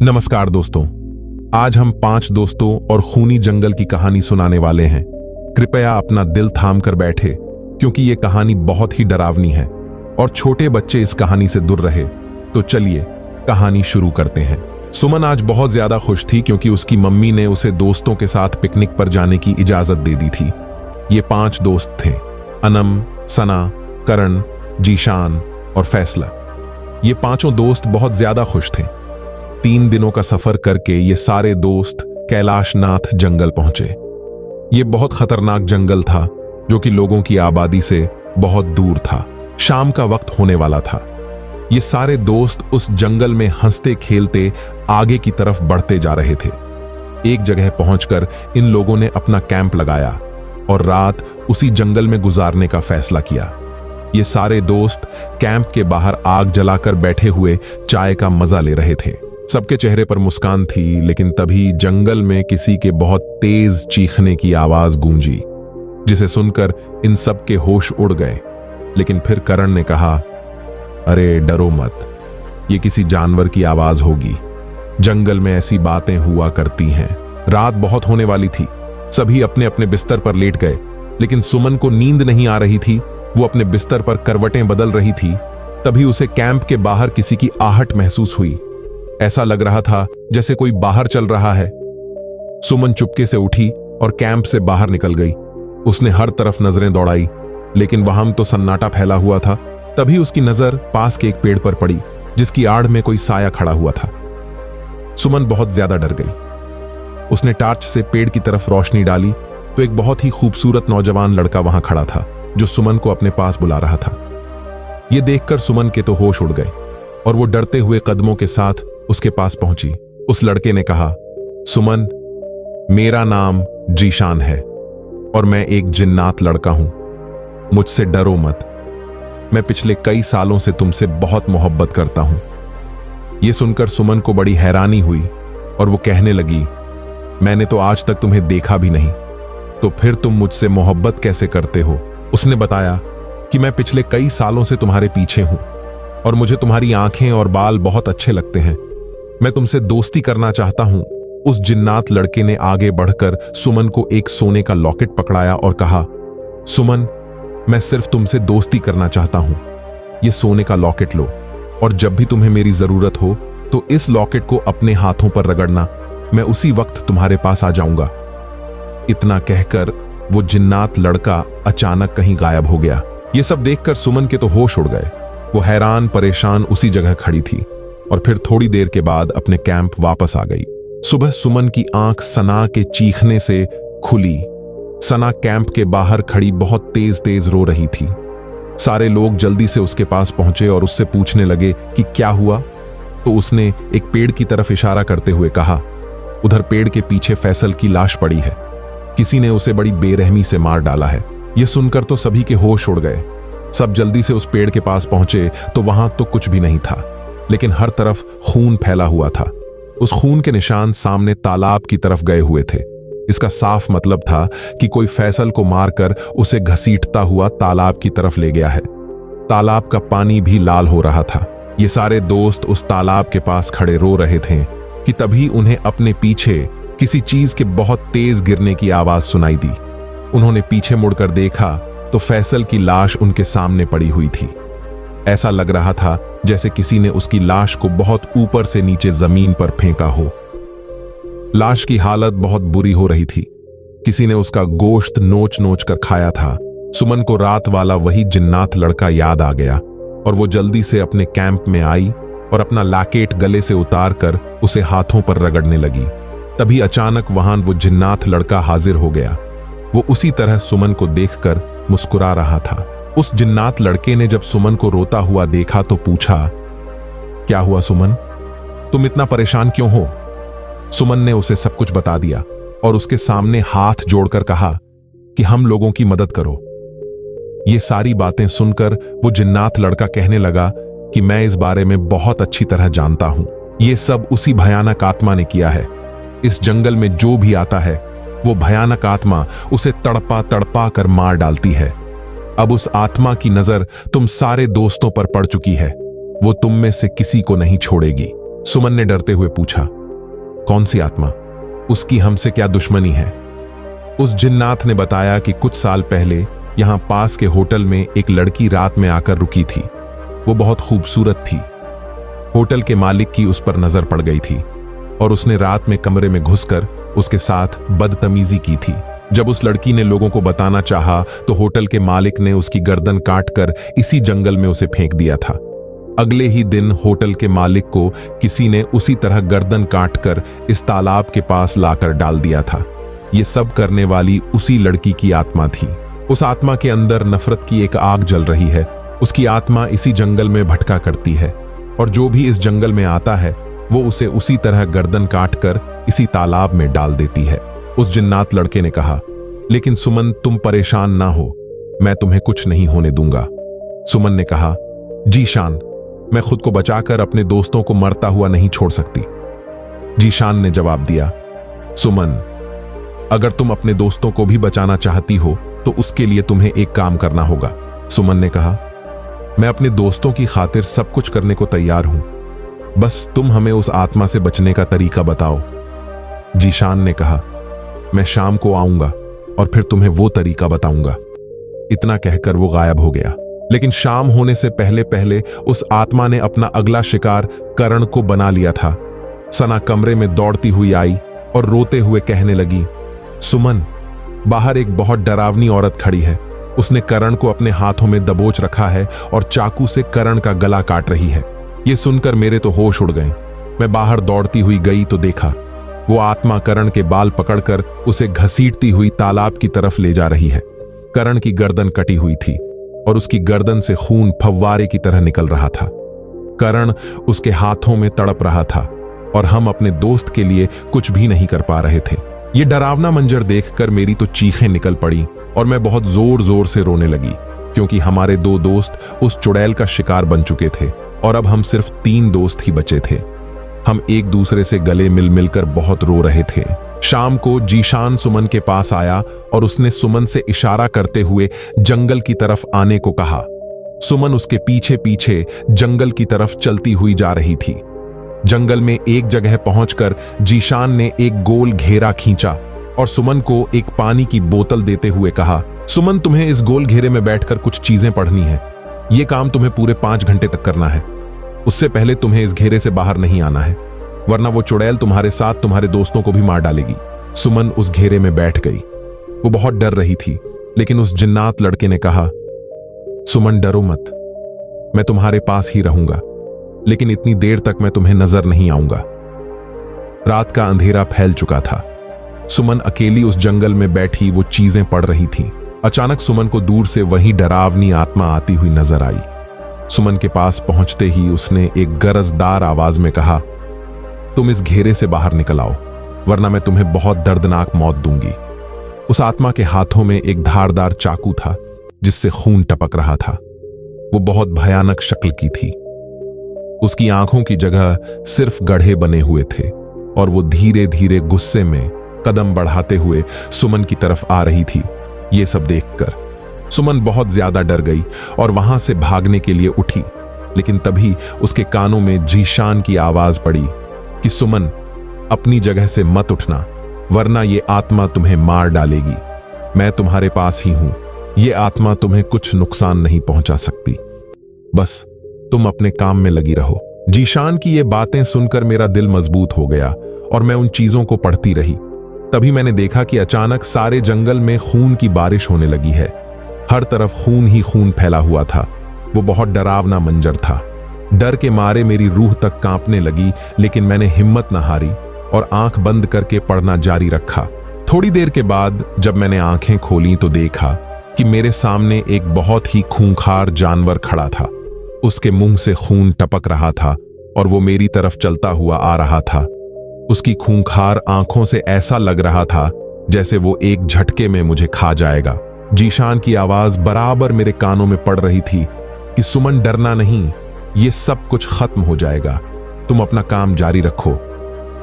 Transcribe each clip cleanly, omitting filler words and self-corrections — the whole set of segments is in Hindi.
नमस्कार दोस्तों। आज हम 5 दोस्तों और खूनी जंगल की कहानी सुनाने वाले हैं। कृपया अपना दिल थाम कर बैठे क्योंकि ये कहानी बहुत ही डरावनी है और छोटे बच्चे इस कहानी से दूर रहे। तो चलिए कहानी शुरू करते हैं। सुमन आज बहुत ज्यादा खुश थी क्योंकि उसकी मम्मी ने उसे दोस्तों के साथ पिकनिक पर जाने की इजाजत दे दी थी। ये 5 दोस्त थे, अनम, सना, करण, जीशान और फैसला। ये पांचों दोस्त बहुत ज्यादा खुश थे। 3 दिनों का सफर करके ये सारे दोस्त कैलाशनाथ जंगल पहुंचे। ये बहुत खतरनाक जंगल था जो कि लोगों की आबादी से बहुत दूर था। शाम का वक्त होने वाला था। ये सारे दोस्त उस जंगल में हंसते खेलते आगे की तरफ बढ़ते जा रहे थे। एक जगह पहुंचकर इन लोगों ने अपना कैंप लगाया और रात उसी जंगल में गुजारने का फैसला किया। ये सारे दोस्त कैंप के बाहर आग जलाकर बैठे हुए चाय का मजा ले रहे थे। सबके चेहरे पर मुस्कान थी, लेकिन तभी जंगल में किसी के बहुत तेज चीखने की आवाज गूंजी, जिसे सुनकर इन सब के होश उड़ गए। लेकिन फिर करण ने कहा, अरे डरो मत, ये किसी जानवर की आवाज होगी। जंगल में ऐसी बातें हुआ करती हैं। रात बहुत होने वाली थी। सभी अपने अपने बिस्तर पर लेट गए, लेकिन सुमन को नींद नहीं आ रही थी। वो अपने बिस्तर पर करवटें बदल रही थी। तभी उसे कैंप के बाहर किसी की आहट महसूस हुई। ऐसा लग रहा था जैसे कोई बाहर चल रहा है। सुमन चुपके से उठी और कैंप से बाहर निकल गई। उसने हर तरफ नजरें दौड़ाई, लेकिन वहां तो सन्नाटा फैला हुआ था। तभी उसकी नजर पास के एक पेड़ पर पड़ी, जिसकी आड़ में कोई साया खड़ा हुआ था। सुमन बहुत ज्यादा डर गई। उसने टार्च से पेड़ की तरफ रोशनी डाली तो एक बहुत ही खूबसूरत नौजवान लड़का वहां खड़ा था, जो सुमन को अपने पास बुला रहा था। यह देखकर सुमन के तो होश उड़ गए और वो डरते हुए कदमों के साथ उसके पास पहुंची। उस लड़के ने कहा, सुमन, मेरा नाम जीशान है और मैं एक जिन्नात लड़का हूं। मुझसे डरो मत। मैं पिछले कई सालों से तुमसे बहुत मोहब्बत करता हूं। यह सुनकर सुमन को बड़ी हैरानी हुई और वो कहने लगी, मैंने तो आज तक तुम्हें देखा भी नहीं, तो फिर तुम मुझसे मोहब्बत कैसे करते हो? उसने बताया कि मैं पिछले कई सालों से तुम्हारे पीछे हूं और मुझे तुम्हारी आंखें और बाल बहुत अच्छे लगते हैं। मैं तुमसे दोस्ती करना चाहता हूं। उस जिन्नात लड़के ने आगे बढ़कर सुमन को एक सोने का लॉकेट पकड़ाया और कहा, सुमन, मैं सिर्फ तुमसे दोस्ती करना चाहता हूं। यह सोने का लॉकेट लो और जब भी तुम्हें मेरी जरूरत हो तो इस लॉकेट को अपने हाथों पर रगड़ना। मैं उसी वक्त तुम्हारे पास आ जाऊंगा। इतना कहकर वो जिन्नात लड़का अचानक कहीं गायब हो गया। यह सब देखकर सुमन के तो होश उड़ गए। वो हैरान परेशान उसी जगह खड़ी थी और फिर थोड़ी देर के बाद अपने कैंप वापस आ गई। सुबह सुमन की आंख सना के चीखने से खुली। सना कैंप के बाहर खड़ी बहुत तेज तेज रो रही थी। सारे लोग जल्दी से उसके पास पहुंचे और उससे पूछने लगे कि क्या हुआ। तो उसने एक पेड़ की तरफ इशारा करते हुए कहा, उधर पेड़ के पीछे फैसल की लाश पड़ी है। किसी ने उसे बड़ी बेरहमी से मार डाला है। यह सुनकर तो सभी के होश उड़ गए। सब जल्दी से उस पेड़ के पास पहुंचे तो वहां तो कुछ भी नहीं था, लेकिन हर तरफ खून फैला हुआ था। उस खून के निशान सामने तालाब की तरफ गए हुए थे। इसका साफ मतलब था कि कोई फैसल को मारकर उसे घसीटता हुआ तालाब की तरफ ले गया है। तालाब का पानी भी लाल हो रहा था। ये सारे दोस्त उस तालाब के पास खड़े रो रहे थे कि तभी उन्हें अपने पीछे किसी चीज के बहुत तेज गिरने की आवाज सुनाई दी। उन्होंने पीछे मुड़कर देखा तो फैसल की लाश उनके सामने पड़ी हुई थी। ऐसा लग रहा था जैसे किसी ने उसकी लाश को बहुत ऊपर से नीचे जमीन पर फेंका हो। लाश की हालत बहुत बुरी हो रही थी। किसी ने उसका गोश्त नोच नोच कर खाया था। सुमन को रात वाला वही जिन्नात लड़का याद आ गया और वो जल्दी से अपने कैंप में आई और अपना लॉकेट गले से उतार कर उसे हाथों पर रगड़ने लगी। तभी अचानक वहां वो जिन्नात लड़का हाजिर हो गया। वो उसी तरह सुमन को देखकर मुस्कुरा रहा था। उस जिन्नात लड़के ने जब सुमन को रोता हुआ देखा तो पूछा, क्या हुआ सुमन, तुम इतना परेशान क्यों हो? सुमन ने उसे सब कुछ बता दिया और उसके सामने हाथ जोड़कर कहा कि हम लोगों की मदद करो। ये सारी बातें सुनकर वो जिन्नात लड़का कहने लगा कि मैं इस बारे में बहुत अच्छी तरह जानता हूं। ये सब उसी भयानक आत्मा ने किया है। इस जंगल में जो भी आता है वो भयानक आत्मा उसे तड़पा तड़पा कर मार डालती है। अब उस आत्मा की नजर तुम सारे दोस्तों पर पड़ चुकी है। वो तुम में से किसी को नहीं छोड़ेगी। सुमन ने डरते हुए पूछा, कौन सी आत्मा? उसकी हमसे क्या दुश्मनी है? उस जिन्नात ने बताया कि कुछ साल पहले यहां पास के होटल में एक लड़की रात में आकर रुकी थी। वो बहुत खूबसूरत थी। होटल के मालिक की उस पर नजर पड़ गई थी और उसने रात में कमरे में घुसकर उसके साथ बदतमीजी की थी। जब उस लड़की ने लोगों को बताना चाहा तो होटल के मालिक ने उसकी गर्दन काटकर इसी जंगल में उसे फेंक दिया था। अगले ही दिन होटल के मालिक को किसी ने उसी तरह गर्दन काटकर इस तालाब के पास लाकर डाल दिया था। ये सब करने वाली उसी लड़की की आत्मा थी। उस आत्मा के अंदर नफरत की एक आग जल रही है। उसकी आत्मा इसी जंगल में भटका करती है और जो भी इस जंगल में आता है वो उसे उसी तरह गर्दन काटकर इसी तालाब में डाल देती है। उस जिन्नात लड़के ने कहा, लेकिन सुमन तुम परेशान ना हो, मैं तुम्हें कुछ नहीं होने दूंगा। सुमन ने कहा, जीशान, मैं खुद को बचाकर अपने दोस्तों को मरता हुआ नहीं छोड़ सकती। जीशान ने जवाब दिया, सुमन, अगर तुम अपने दोस्तों को भी बचाना चाहती हो तो उसके लिए तुम्हें एक काम करना होगा। सुमन ने कहा, मैं अपने दोस्तों की खातिर सब कुछ करने को तैयार हूं, बस तुम हमें उस आत्मा से बचने का तरीका बताओ। जीशान ने कहा, मैं शाम को आऊंगा और फिर तुम्हें वो तरीका बताऊंगा। इतना कहकर वो गायब हो गया। लेकिन शाम होने से पहले पहले उस आत्मा ने अपना अगला शिकार करण को बना लिया था। सना कमरे में दौड़ती हुई आई और रोते हुए कहने लगी, सुमन, बाहर एक बहुत डरावनी औरत खड़ी है। उसने करण को अपने हाथों में दबोच रखा है और चाकू से करण का गला काट रही है। ये सुनकर मेरे तो होश उड़ गए। मैं बाहर दौड़ती हुई गई तो देखा वो आत्मा करण के बाल पकड़कर उसे घसीटती हुई तालाब की तरफ ले जा रही है। करण की गर्दन कटी हुई थी और उसकी गर्दन से खून फव्वारे की तरह निकल रहा था। करण उसके हाथों में तड़प रहा था और हम अपने दोस्त के लिए कुछ भी नहीं कर पा रहे थे। ये डरावना मंजर देखकर मेरी तो चीखें निकल पड़ी और मैं बहुत जोर जोर से रोने लगी, क्योंकि हमारे 2 दोस्त उस चुड़ैल का शिकार बन चुके थे और अब हम सिर्फ 3 दोस्त ही बचे थे। हम एक दूसरे से गले मिल मिलकर बहुत रो रहे थे। शाम को जीशान सुमन के पास आया और उसने सुमन से इशारा करते हुए जंगल की तरफ आने को कहा। सुमन उसके पीछे पीछे जंगल की तरफ चलती हुई जा रही थी। जंगल में एक जगह पहुंचकर जीशान ने एक गोल घेरा खींचा और सुमन को एक पानी की बोतल देते हुए कहा, सुमन, तुम्हें इस गोल घेरे में बैठकर कुछ चीजें पढ़नी है। यह काम तुम्हें पूरे 5 घंटे तक करना है। उससे पहले तुम्हें इस घेरे से बाहर नहीं आना है, वरना वो चुड़ैल तुम्हारे साथ तुम्हारे दोस्तों को भी मार डालेगी। सुमन उस घेरे में बैठ गई। वो बहुत डर रही थी, लेकिन उस जिन्नात लड़के ने कहा, सुमन, डरो मत, मैं तुम्हारे पास ही रहूंगा, लेकिन इतनी देर तक मैं तुम्हें नजर नहीं आऊंगा। रात का अंधेरा फैल चुका था। सुमन अकेली उस जंगल में बैठी वो चीजें पढ़ रही थी। अचानक सुमन को दूर से वही डरावनी आत्मा आती हुई नजर आई। सुमन के पास पहुंचते ही उसने एक गरजदार आवाज में कहा, तुम इस घेरे से बाहर निकल आओ, वरना मैं तुम्हें बहुत दर्दनाक मौत दूंगी। उस आत्मा के हाथों में एक धारदार चाकू था जिससे खून टपक रहा था। वो बहुत भयानक शक्ल की थी। उसकी आंखों की जगह सिर्फ गड्ढे बने हुए थे और वो धीरे धीरे गुस्से में कदम बढ़ाते हुए सुमन की तरफ आ रही थी। ये सब देखकर सुमन बहुत ज्यादा डर गई और वहां से भागने के लिए उठी, लेकिन तभी उसके कानों में जीशान की आवाज पड़ी कि सुमन, अपनी जगह से मत उठना, वरना ये आत्मा तुम्हें मार डालेगी। मैं तुम्हारे पास ही हूं, ये आत्मा तुम्हें कुछ नुकसान नहीं पहुंचा सकती। बस तुम अपने काम में लगी रहो। जीशान की ये बातें सुनकर मेरा दिल मजबूत हो गया और मैं उन चीजों को पढ़ती रही। तभी मैंने देखा कि अचानक सारे जंगल में खून की बारिश होने लगी है। हर तरफ खून ही खून फैला हुआ था। वो बहुत डरावना मंजर था। डर के मारे मेरी रूह तक कांपने लगी, लेकिन मैंने हिम्मत न हारी और आंख बंद करके पढ़ना जारी रखा। थोड़ी देर के बाद जब मैंने आंखें खोली तो देखा कि मेरे सामने एक बहुत ही खूंखार जानवर खड़ा था। उसके मुंह से खून टपक रहा था और वो मेरी तरफ चलता हुआ आ रहा था। उसकी खूंखार आंखों से ऐसा लग रहा था जैसे वो एक झटके में मुझे खा जाएगा। जीशान की आवाज बराबर मेरे कानों में पड़ रही थी कि सुमन, डरना नहीं, ये सब कुछ खत्म हो जाएगा, तुम अपना काम जारी रखो।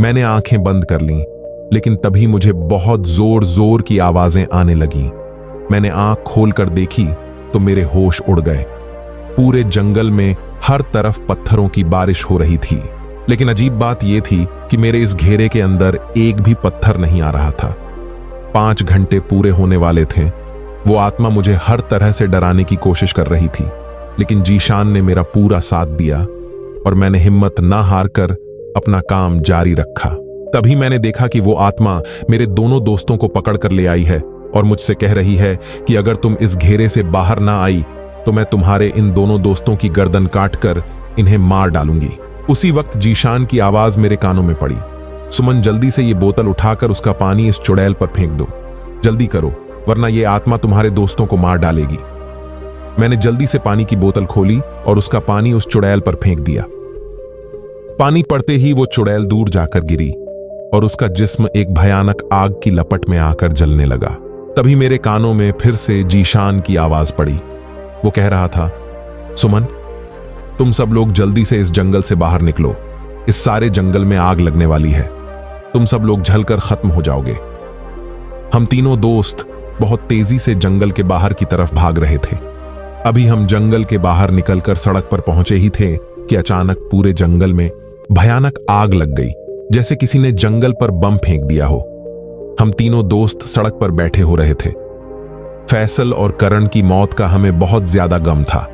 मैंने आंखें बंद कर लीं, लेकिन तभी मुझे बहुत जोर जोर की आवाजें आने लगीं। मैंने आंख खोलकर देखी तो मेरे होश उड़ गए। पूरे जंगल में हर तरफ पत्थरों की बारिश हो रही थी। लेकिन अजीब बात यह थी कि मेरे इस घेरे के अंदर एक भी पत्थर नहीं आ रहा था। 5 घंटे पूरे होने वाले थे। वो आत्मा मुझे हर तरह से डराने की कोशिश कर रही थी, लेकिन जीशान ने मेरा पूरा साथ दिया और मैंने हिम्मत ना हारकर अपना काम जारी रखा। तभी मैंने देखा कि वो आत्मा मेरे दोनों दोस्तों को पकड़ कर ले आई है और मुझसे कह रही है कि अगर तुम इस घेरे से बाहर ना आई तो मैं तुम्हारे इन दोनों दोस्तों की गर्दन काटकर इन्हें मार डालूंगी। उसी वक्त जीशान की आवाज मेरे कानों में पड़ी, सुमन जल्दी से ये बोतल उठाकर उसका पानी इस चुड़ैल पर फेंक दो, जल्दी करो वरना ये आत्मा तुम्हारे दोस्तों को मार डालेगी। मैंने जल्दी से पानी की बोतल खोली और उसका पानी उस चुड़ैल पर फेंक दिया। पानी पड़ते ही वो चुड़ैल दूर जाकर गिरी और उसका जिस्म एक भयानक आग की लपट में आकर जलने लगा। तभी मेरे कानों में फिर से जीशान की आवाज पड़ी। वो कह रहा था, सुमन तुम सब लोग जल्दी से इस जंगल से बाहर निकलो, इस सारे जंगल में आग लगने वाली है, तुम सब लोग जलकर खत्म हो जाओगे। हम तीनों दोस्त बहुत तेजी से जंगल के बाहर की तरफ भाग रहे थे। अभी हम जंगल के बाहर निकलकर सड़क पर पहुंचे ही थे कि अचानक पूरे जंगल में भयानक आग लग गई, जैसे किसी ने जंगल पर बम फेंक दिया हो। हम तीनों दोस्त सड़क पर बैठे हो रहे थे। फैसल और करण की मौत का हमें बहुत ज्यादा गम था।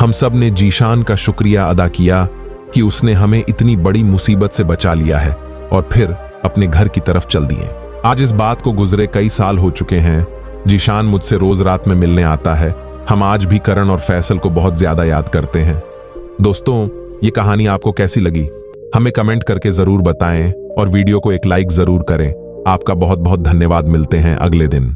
हम सब ने जीशान का शुक्रिया अदा किया कि उसने हमें इतनी बड़ी मुसीबत से बचा लिया है और फिर अपने घर की तरफ चल दिए। आज इस बात को गुजरे कई साल हो चुके हैं। जीशान मुझसे रोज रात में मिलने आता है। हम आज भी करण और फैसल को बहुत ज्यादा याद करते हैं। दोस्तों, ये कहानी आपको कैसी लगी हमें कमेंट करके जरूर बताएं और वीडियो को एक लाइक जरूर करें। आपका बहुत बहुत धन्यवाद। मिलते हैं अगले दिन।